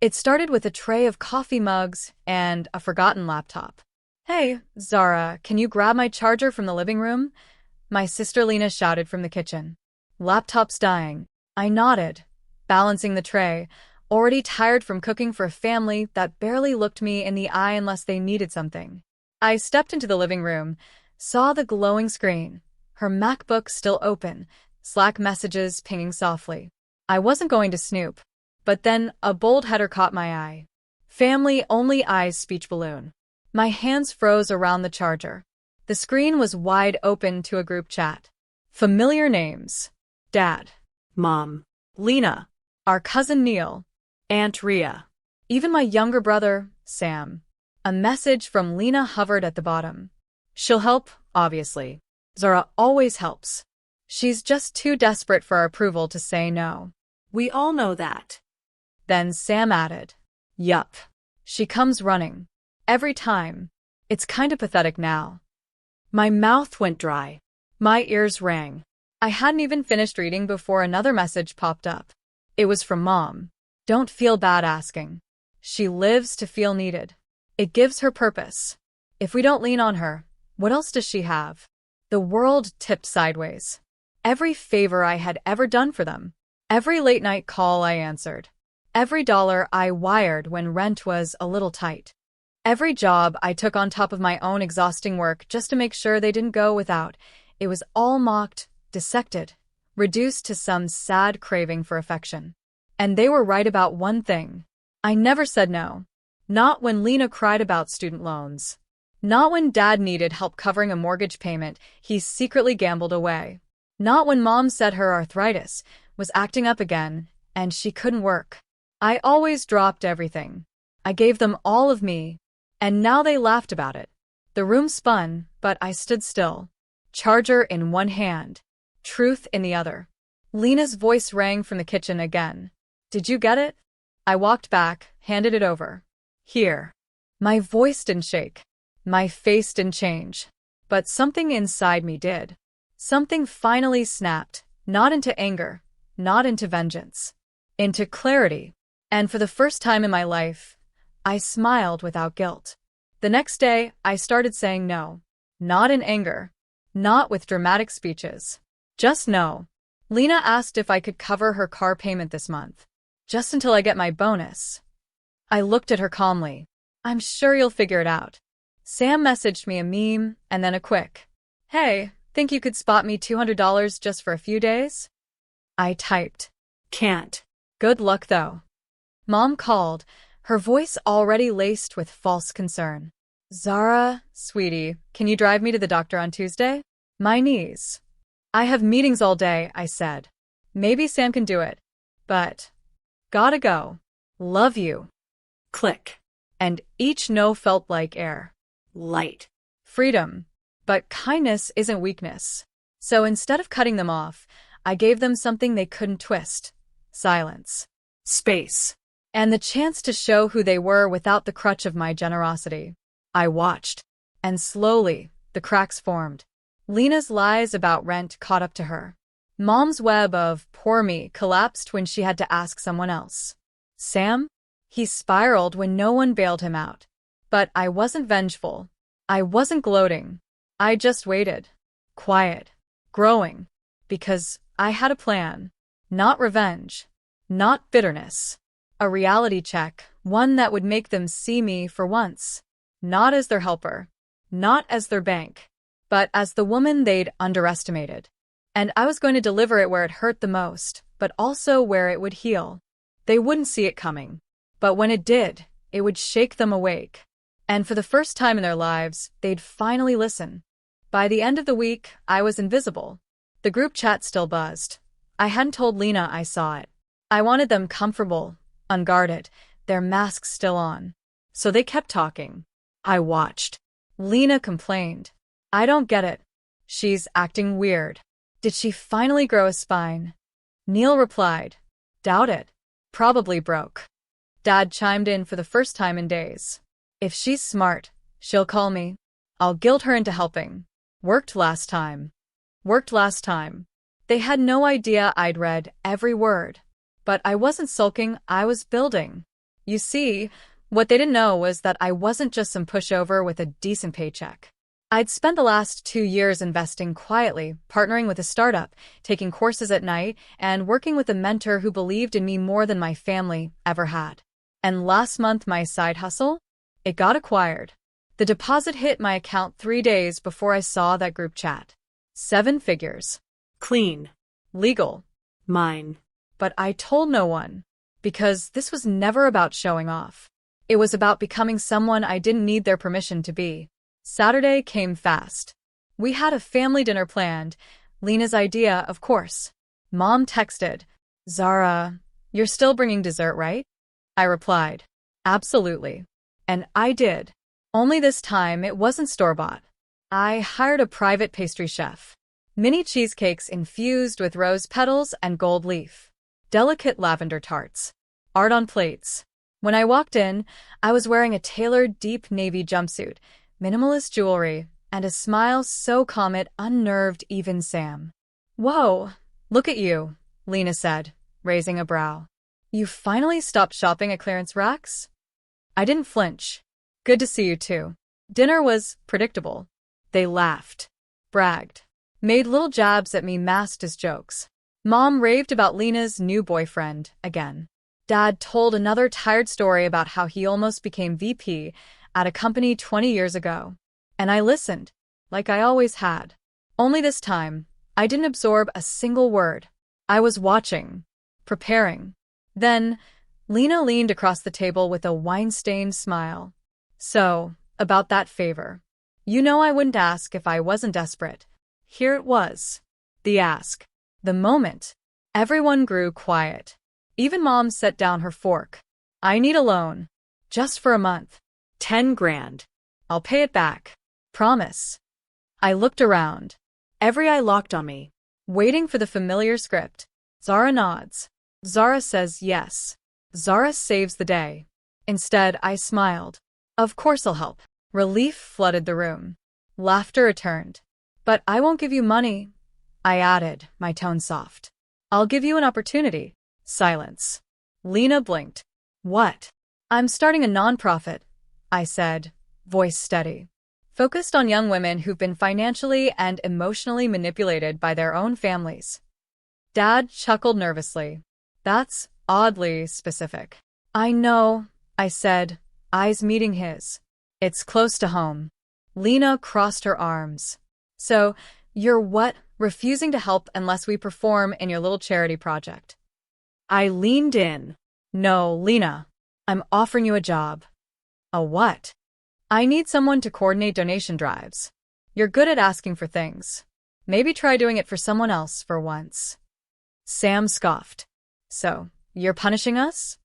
It started with a tray of coffee mugs and a forgotten laptop. "Hey, Zara, can you grab my charger from the living room?" My sister Lena shouted from the kitchen. "Laptop's dying." I nodded, balancing the tray, already tired from cooking for a family that barely looked me in the eye unless they needed something. I stepped into the living room, saw the glowing screen, her MacBook still open, Slack messages pinging softly. I wasn't going to snoop, but then a bold header caught my eye. Family only eyes speech balloon. My hands froze around the charger. The screen was wide open to a group chat. Familiar names. Dad. Mom. Lena. Our cousin Neil. Aunt Rhea. Even my younger brother, Sam. A message from Lena hovered at the bottom. "She'll help, obviously. Zara always helps. She's just too desperate for our approval to say no. We all know that." Then Sam added, "Yup. She comes running. Every time. It's kinda pathetic now." My mouth went dry. My ears rang. I hadn't even finished reading before another message popped up. It was from Mom. "Don't feel bad asking. She lives to feel needed. It gives her purpose. If we don't lean on her, what else does she have?" The world tipped sideways. Every favor I had ever done for them. Every late-night call I answered. Every dollar I wired when rent was a little tight. Every job I took on top of my own exhausting work just to make sure they didn't go without. It was all mocked, dissected, reduced to some sad craving for affection. And they were right about one thing. I never said no. Not when Lena cried about student loans. Not when Dad needed help covering a mortgage payment he secretly gambled away. Not when Mom said her arthritis was acting up again and she couldn't work. I always dropped everything. I gave them all of me. And now they laughed about it. The room spun, but I stood still. Charger in one hand. Truth in the other. Lena's voice rang from the kitchen again. "Did you get it?" I walked back, handed it over. "Here." My voice didn't shake. My face didn't change. But something inside me did. Something finally snapped, not into anger, not into vengeance. Into clarity. And for the first time in my life, I smiled without guilt. The next day, I started saying no. Not in anger. Not with dramatic speeches. Just no. Lena asked if I could cover her car payment this month. Just until I get my bonus. I looked at her calmly. "I'm sure you'll figure it out." Sam messaged me a meme and then a quick, "Hey, think you could spot me $200 just for a few days?" I typed, "Can't. Good luck though." Mom called, her voice already laced with false concern. "Zara, sweetie, can you drive me to the doctor on Tuesday?" "My knees." "I have meetings all day," I said. "Maybe Sam can do it. But gotta go. Love you." Click. And each no felt like air. Light. Freedom. But kindness isn't weakness. So instead of cutting them off, I gave them something they couldn't twist. Silence. Space. And the chance to show who they were without the crutch of my generosity. I watched. And slowly, the cracks formed. Lena's lies about rent caught up to her. Mom's web of poor me collapsed when she had to ask someone else. Sam? He spiraled when no one bailed him out. But I wasn't vengeful. I wasn't gloating. I just waited. Quiet. Growing. Because I had a plan. Not revenge. Not bitterness. A reality check, one that would make them see me for once. Not as their helper. Not as their bank. But as the woman they'd underestimated. And I was going to deliver it where it hurt the most, but also where it would heal. They wouldn't see it coming. But when it did, it would shake them awake. And for the first time in their lives, they'd finally listen. By the end of the week, I was invisible. The group chat still buzzed. I hadn't told Lena I saw it. I wanted them comfortable, unguarded, their masks still on. So they kept talking. I watched. Lena complained. "I don't get it. She's acting weird. Did she finally grow a spine?" Neil replied, "Doubt it. Probably broke." Dad chimed in for the first time in days. "If she's smart, she'll call me. I'll guilt her into helping. Worked last time." Worked last time. They had no idea I'd read every word. But I wasn't sulking, I was building. You see, what they didn't know was that I wasn't just some pushover with a decent paycheck. I'd spent the last 2 years investing quietly, partnering with a startup, taking courses at night, and working with a mentor who believed in me more than my family ever had. And last month, my side hustle? It got acquired. The deposit hit my account 3 days before I saw that group chat. 7 figures. Clean. Legal. Mine. But I told no one. Because this was never about showing off. It was about becoming someone I didn't need their permission to be. Saturday came fast. We had a family dinner planned. Lena's idea, of course. Mom texted, "Zara, you're still bringing dessert, right?" I replied, "Absolutely." And I did. Only this time it wasn't store-bought. I hired a private pastry chef. Mini cheesecakes infused with rose petals and gold leaf. Delicate lavender tarts. Art on plates. When I walked in, I was wearing a tailored deep navy jumpsuit, minimalist jewelry, and a smile so calm it unnerved even Sam. "Whoa, look at you," Lena said, raising a brow. "You finally stopped shopping at clearance racks?" I didn't flinch. "Good to see you too." Dinner was predictable. They laughed, bragged, made little jabs at me masked as jokes. Mom raved about Lena's new boyfriend again. Dad told another tired story about how he almost became VP at a company 20 years ago. And I listened, like I always had. Only this time, I didn't absorb a single word. I was watching, preparing. Then, Lena leaned across the table with a wine-stained smile. "So, about that favor. You know I wouldn't ask if I wasn't desperate." Here it was. The ask. The moment. Everyone grew quiet. Even Mom set down her fork. "I need a loan. Just for a month. 10 grand. I'll pay it back. Promise." I looked around. Every eye locked on me, waiting for the familiar script. Zara nods. Zara says yes. Zara saves the day. Instead, I smiled. "Of course I'll help." Relief flooded the room. Laughter returned. "But I won't give you money," I added, my tone soft. "I'll give you an opportunity." Silence. Lena blinked. "What?" "I'm starting a nonprofit," I said, voice steady. "Focused on young women who've been financially and emotionally manipulated by their own families." Dad chuckled nervously. "That's oddly specific." "I know," I said, eyes meeting his. "It's close to home." Lena crossed her arms. "So, you're what? Refusing to help unless we perform in your little charity project?" I leaned in. "No, Lena. I'm offering you a job." "A what?" "I need someone to coordinate donation drives. You're good at asking for things. Maybe try doing it for someone else for once." Sam scoffed. "So, you're punishing us?"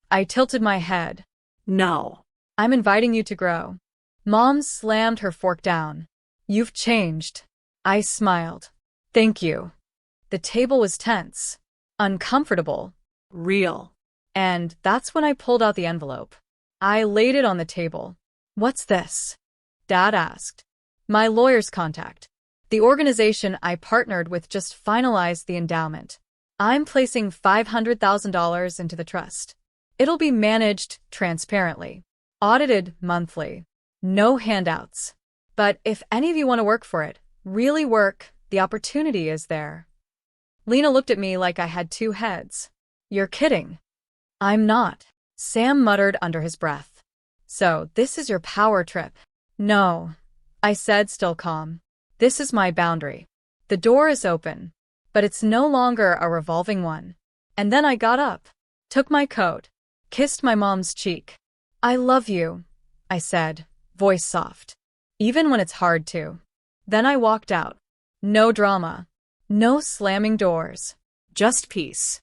I tilted my head. "No. I'm inviting you to grow." Mom slammed her fork down. "You've changed." I smiled. "Thank you." The table was tense, uncomfortable, real. And that's when I pulled out the envelope. I laid it on the table. "What's this?" Dad asked. "My lawyer's contact. The organization I partnered with just finalized the endowment. I'm placing $500,000 into the trust. It'll be managed transparently, audited monthly. No handouts. But if any of you want to work for it, really work, the opportunity is there." Lena looked at me like I had 2 heads. "You're kidding." "I'm not," Sam muttered under his breath. "So this is your power trip?" "No," I said, still calm. "This is my boundary. The door is open, but it's no longer a revolving one." And then I got up, took my coat, kissed my mom's cheek. "I love you," I said, voice soft, even when it's hard to. Then I walked out. No drama. No slamming doors. Just peace.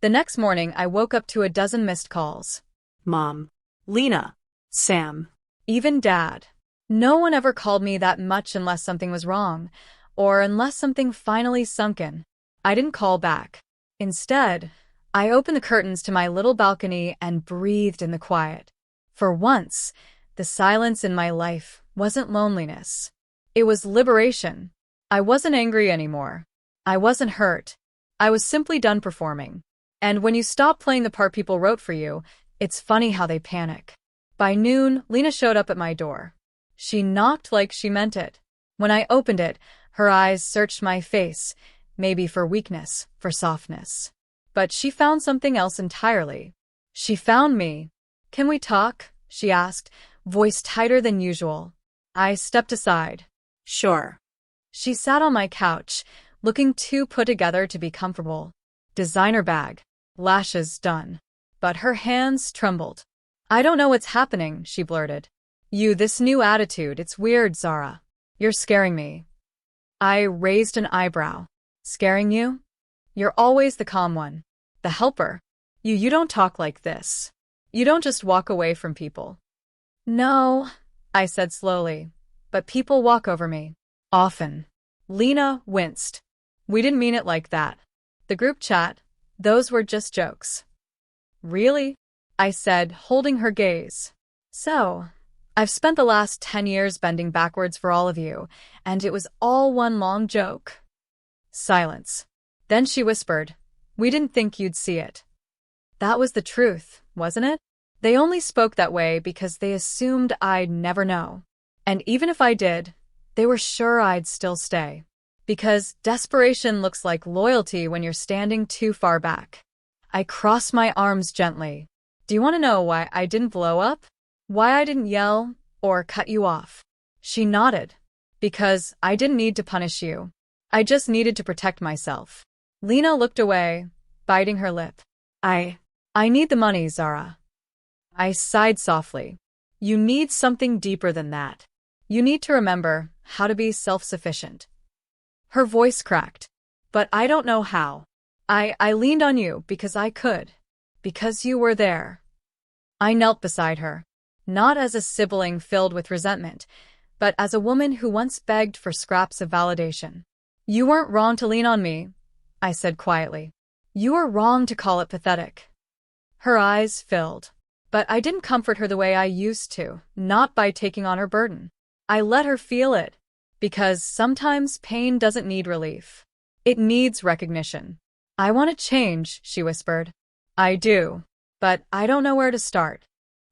The next morning, I woke up to a dozen missed calls. Mom, Lena, Sam, even Dad. No one ever called me that much unless something was wrong, or unless something finally sunk in. I didn't call back. Instead, I opened the curtains to my little balcony and breathed in the quiet. For once, the silence in my life wasn't loneliness. It was liberation. I wasn't angry anymore. I wasn't hurt. I was simply done performing. And when you stop playing the part people wrote for you, It's funny how they panic. By noon, Lena showed up at my door. She knocked like she meant it. When I opened it, her eyes searched my face, maybe for weakness, for softness. But she found something else entirely. She found me. "Can we talk?" she asked, voice tighter than usual. I stepped aside. Sure. She sat on my couch, looking too put together to be comfortable. Designer bag, lashes done. But her hands trembled. "I don't know what's happening," she blurted. This new attitude, it's weird, Zara. You're scaring me." I raised an eyebrow. "Scaring you? You're always the calm one. The helper. You don't talk like this. You don't just walk away from people." "No," I said slowly, "but people walk over me. Often." Lena winced. "We didn't mean it like that. The group chat, those were just jokes." "Really?" I said, holding her gaze. "So, I've spent the last 10 years bending backwards for all of you, and it was all one long joke." Silence. Then she whispered, "We didn't think you'd see it." That was the truth, wasn't it? They only spoke that way because they assumed I'd never know. And even if I did, they were sure I'd still stay. Because desperation looks like loyalty when you're standing too far back. I crossed my arms gently. "Do you want to know why I didn't blow up? Why I didn't yell or cut you off?" She nodded. "Because I didn't need to punish you. I just needed to protect myself." Lena looked away, biting her lip. I need the money, Zara." I sighed softly. "You need something deeper than that. You need to remember how to be self-sufficient." Her voice cracked. "But I don't know how. I leaned on you because I could. Because you were there." I knelt beside her. Not as a sibling filled with resentment, but as a woman who once begged for scraps of validation. "You weren't wrong to lean on me," I said quietly. "You were wrong to call it pathetic." Her eyes filled. But I didn't comfort her the way I used to, not by taking on her burden. I let her feel it, because sometimes pain doesn't need relief. It needs recognition. "I want to change," she whispered. "I do, but I don't know where to start."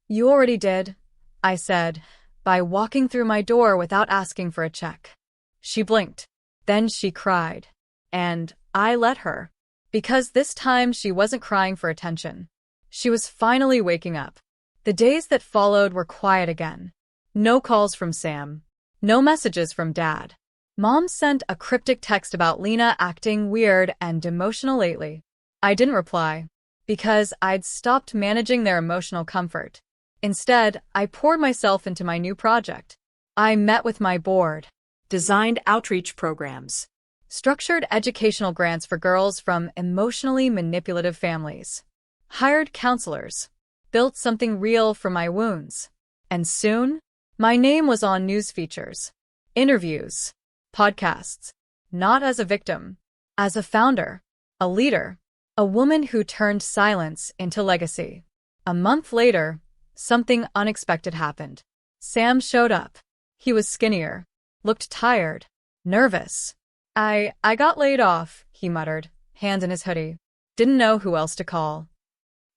"You already did," I said, "by walking through my door without asking for a check." She blinked. Then she cried. And I let her. Because this time she wasn't crying for attention. She was finally waking up. The days that followed were quiet again. No calls from Sam. No messages from Dad. Mom sent a cryptic text about Lena acting weird and emotional lately. I didn't reply, because I'd stopped managing their emotional comfort. Instead, I poured myself into my new project. I met with my board. Designed outreach programs. Structured educational grants for girls from emotionally manipulative families. Hired counselors. Built something real from my wounds. And soon, my name was on news features, interviews, podcasts. Not as a victim, as a founder, a leader, a woman who turned silence into legacy. A month later, something unexpected happened. Sam showed up. He was skinnier, looked tired, nervous. I got laid off," he muttered, hands in his hoodie. "Didn't know who else to call."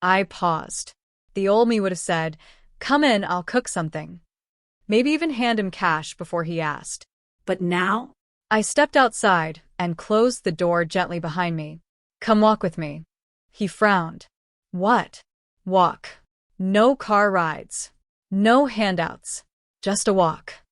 I paused. The old me would have said, "Come in, I'll cook something." Maybe even hand him cash before he asked. But now? I stepped outside and closed the door gently behind me. "Come walk with me." He frowned. "What?" "Walk. No car rides. No handouts. Just a walk."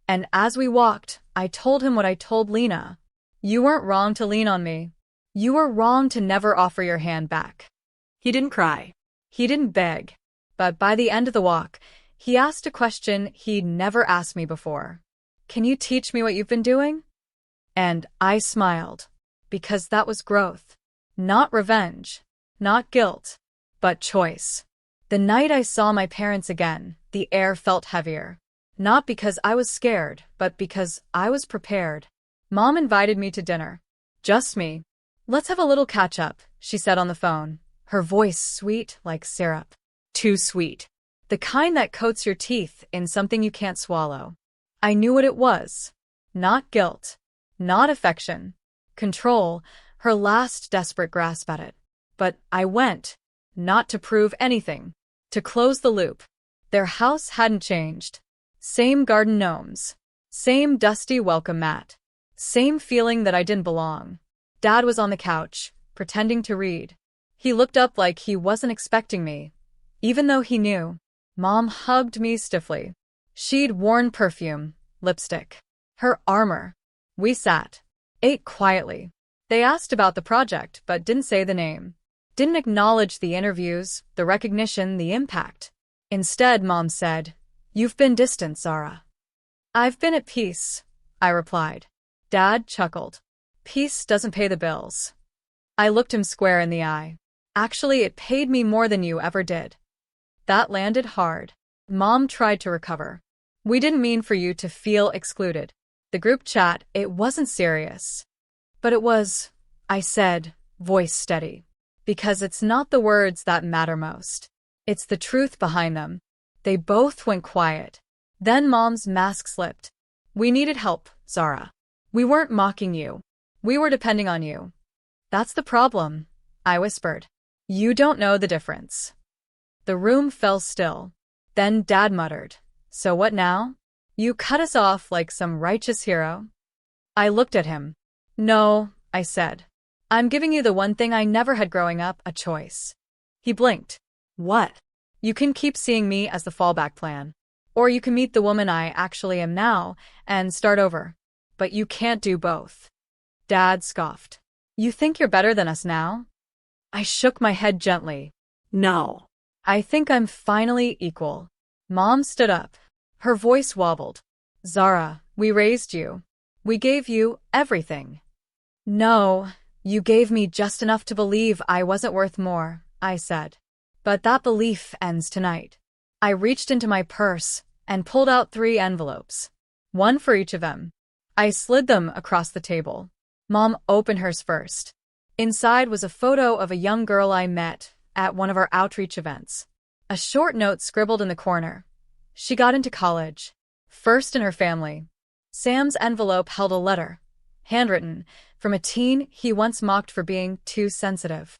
And as we walked, I told him what I told Lena. "You weren't wrong to lean on me. You were wrong to never offer your hand back." He didn't cry. He didn't beg. But by the end of the walk, he asked a question he'd never asked me before. "Can you teach me what you've been doing?" And I smiled. Because that was growth. Not revenge. Not guilt. But choice. The night I saw my parents again, the air felt heavier. Not because I was scared, but because I was prepared. Mom invited me to dinner. Just me. "Let's have a little catch-up," she said on the phone, her voice sweet like syrup. Too sweet. The kind that coats your teeth in something you can't swallow. I knew what it was. Not guilt. Not affection. Control, her last desperate grasp at it. But I went. Not to prove anything. To close the loop, their house hadn't changed. Same garden gnomes. Same dusty welcome mat. Same feeling that I didn't belong. Dad was on the couch, pretending to read. He looked up like he wasn't expecting me, even though he knew. Mom hugged me stiffly. She'd worn perfume, lipstick, her armor. We sat, ate quietly. They asked about the project but didn't say the name. Didn't acknowledge the interviews, the recognition, the impact. Instead, Mom said, "You've been distant, Zara." "I've been at peace," I replied. Dad chuckled. "Peace doesn't pay the bills." I looked him square in the eye. "Actually, it paid me more than you ever did." That landed hard. Mom tried to recover. "We didn't mean for you to feel excluded. The group chat, it wasn't serious." "But it was," I said, voice steady. "Because it's not the words that matter most. It's the truth behind them." They both went quiet. Then Mom's mask slipped. "We needed help, Zara. We weren't mocking you. We were depending on you." "That's the problem," I whispered. "You don't know the difference." The room fell still. Then Dad muttered, "So what now? You cut us off like some righteous hero?" I looked at him. "No," I said. "I'm giving you the one thing I never had growing up, a choice." He blinked. "What?" "You can keep seeing me as the fallback plan. Or you can meet the woman I actually am now and start over. But you can't do both." Dad scoffed. "You think you're better than us now?" I shook my head gently. No. "I think I'm finally equal." Mom stood up. Her voice wobbled. "Zara, we raised you. We gave you everything." "No, you gave me just enough to believe I wasn't worth more," I said. "But that belief ends tonight." I reached into my purse and pulled out 3 envelopes. One for each of them. I slid them across the table. Mom opened hers first. Inside was a photo of a young girl I met at one of our outreach events. A short note scribbled in the corner. She got into college, first in her family. Sam's envelope held a letter, handwritten, from a teen he once mocked for being too sensitive.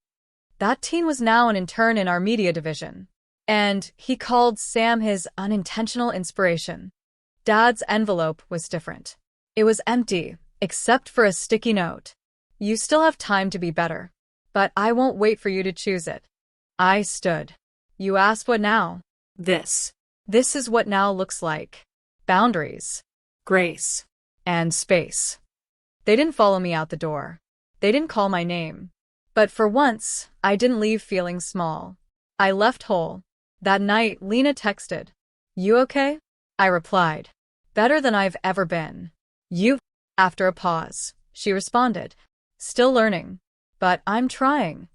That teen was now an intern in our media division, and he called Sam his unintentional inspiration. Dad's envelope was different. It was empty, except for a sticky note. "You still have time to be better, but I won't wait for you to choose it." I stood. "You asked what now?" This. This is what now looks like. Boundaries. Grace. And space. They didn't follow me out the door. They didn't call my name. But for once, I didn't leave feeling small. I left whole. That night, Lena texted. "You okay?" I replied. "Better than I've ever been." "You?" After a pause, she responded. "Still learning. But I'm trying."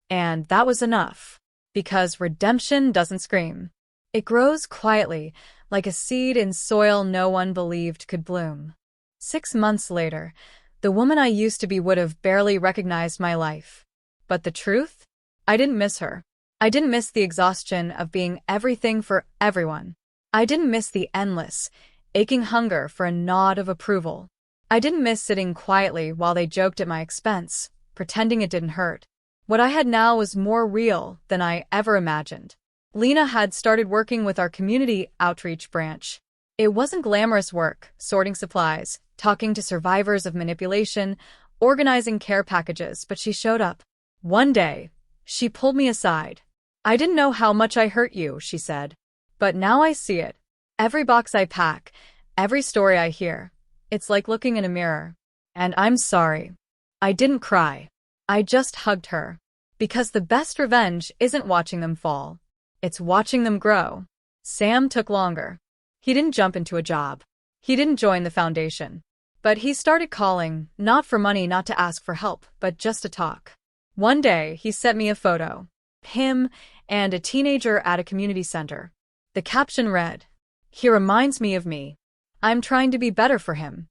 And that was enough. Because redemption doesn't scream. It grows quietly, like a seed in soil no one believed could bloom. 6 months later, the woman I used to be would have barely recognized my life. But the truth? I didn't miss her. I didn't miss the exhaustion of being everything for everyone. I didn't miss the endless, aching hunger for a nod of approval. I didn't miss sitting quietly while they joked at my expense, pretending it didn't hurt. What I had now was more real than I ever imagined. Lena had started working with our community outreach branch. It wasn't glamorous work, sorting supplies, talking to survivors of manipulation, organizing care packages, but she showed up. One day, she pulled me aside. "I didn't know how much I hurt you," she said. "But now I see it. Every box I pack, every story I hear, it's like looking in a mirror. And I'm sorry." I didn't cry. I just hugged her. Because the best revenge isn't watching them fall. It's watching them grow. Sam took longer. He didn't jump into a job. He didn't join the foundation. But he started calling, not for money, not to ask for help, but just to talk. One day, he sent me a photo. Him and a teenager at a community center. The caption read, "He reminds me of me. I'm trying to be better for him."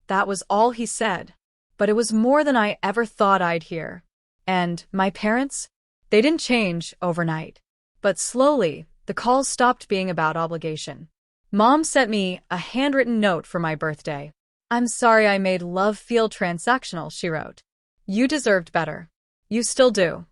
That was all he said. But it was more than I ever thought I'd hear. And my parents? They didn't change overnight. But slowly, the calls stopped being about obligation. Mom sent me a handwritten note for my birthday. "I'm sorry I made love feel transactional," she wrote. "You deserved better. You still do."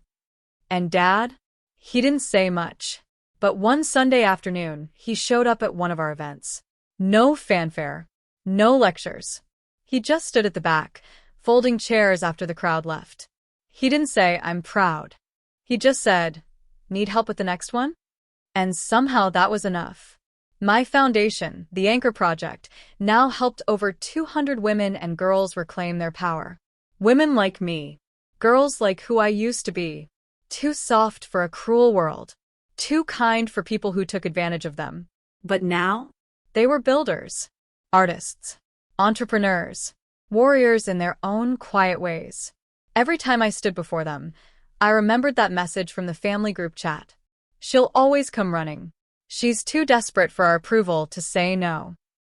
And Dad? He didn't say much. But one Sunday afternoon, he showed up at one of our events. No fanfare, no lectures. He just stood at the back, folding chairs after the crowd left. He didn't say, "I'm proud." He just said, "Need help with the next one?" And somehow that was enough. My foundation, the Anchor Project, now helped over 200 women and girls reclaim their power. Women like me. Girls like who I used to be. Too soft for a cruel world. Too kind for people who took advantage of them. But now? They were builders, artists, entrepreneurs, warriors in their own quiet ways. Every time I stood before them, I remembered that message from the family group chat. She'll always come running. She's too desperate for our approval to say no.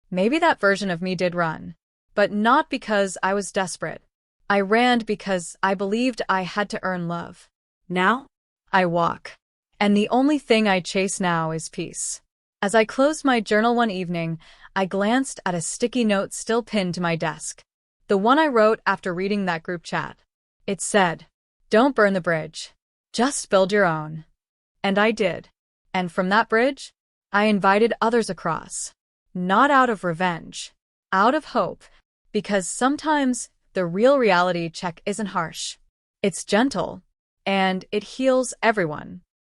Maybe that version of me did run, but not because I was desperate. I ran because I believed I had to earn love. Now? I walk. And the only thing I chase now is peace. As I closed my journal one evening, I glanced at a sticky note still pinned to my desk. The one I wrote after reading that group chat. It said, "Don't burn the bridge. Just build your own." And I did. And from that bridge, I invited others across. Not out of revenge, out of hope, because sometimes the real reality check isn't harsh. It's gentle, and it heals everyone.